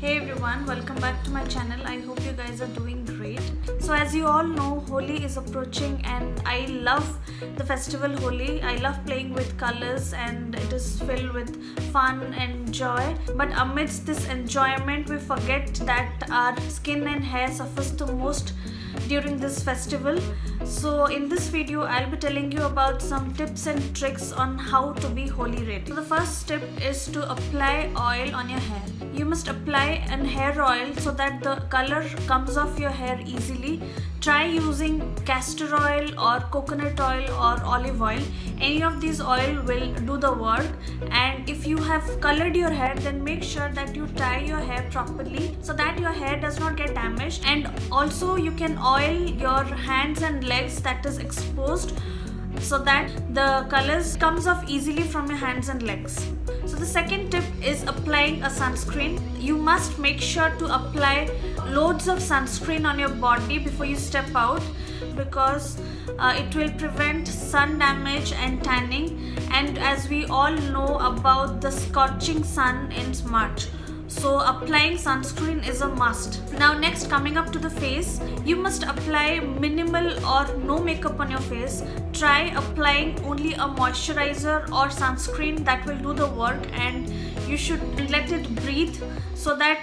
Hey everyone, welcome back to my channel. I hope you guys are doing great. So as you all know, Holi is approaching and I love the festival Holi. I love playing with colors and it is filled with fun and joy. But amidst this enjoyment, we forget that our skin and hair suffers the most during this festival. So in this video, I'll be telling you about some tips and tricks on how to be Holi ready. So the first tip is to apply oil on your hair. You must apply an hair oil so that the color comes off your hair easily. Try using castor oil or coconut oil or olive oil. Any of these oil will do the work. And if you have colored your hair, then make sure that you tie your hair properly so that your hair does not get damaged. And also you can oil your hands and legs that is exposed so that the colors comes off easily from your hands and legs. So the second tip is applying a sunscreen. You must make sure to apply loads of sunscreen on your body before you step out because it will prevent sun damage and tanning, and as we all know about the scorching sun in March. So applying sunscreen is a must. Now next, coming up to the face, you must apply minimal or no makeup on your face. Try applying only a moisturizer or sunscreen that will do the work, and you should let it breathe so that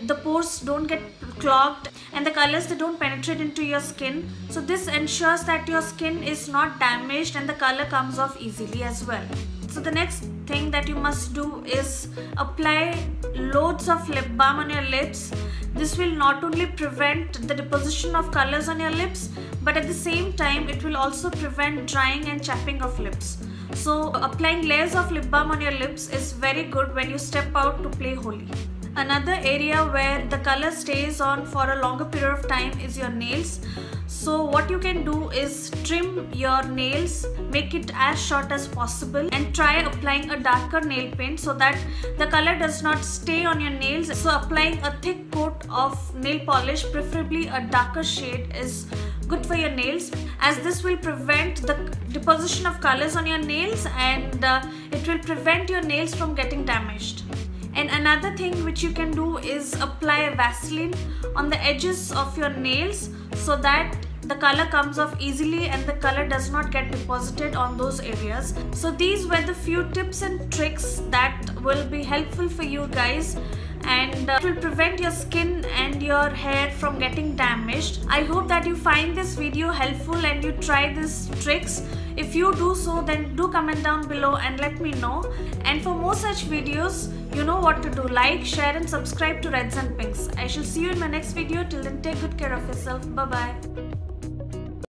the pores don't get clogged and the colors, they don't penetrate into your skin. So this ensures that your skin is not damaged and the color comes off easily as well. So the next thing that you must do is apply loads of lip balm on your lips. This will not only prevent the deposition of colors on your lips, but at the same time it will also prevent drying and chapping of lips. So applying layers of lip balm on your lips is very good when you step out to play Holi. Another area where the color stays on for a longer period of time is your nails. So what you can do is trim your nails, make it as short as possible, and try applying a darker nail paint so that the color does not stay on your nails. So applying a thick coat of nail polish, preferably a darker shade, is good for your nails, as this will prevent the deposition of colors on your nails and it will prevent your nails from getting damaged. And another thing which you can do is apply Vaseline on the edges of your nails so that the color comes off easily and the color does not get deposited on those areas. So these were the few tips and tricks that will be helpful for you guys, and it will prevent your skin and your hair from getting damaged. I hope that you find this video helpful and you try these tricks. If you do so, then do comment down below and let me know. And for more such videos, you know what to do. Like, share and subscribe to Reds and Pinks. I shall see you in my next video. Till then, take good care of yourself. Bye bye.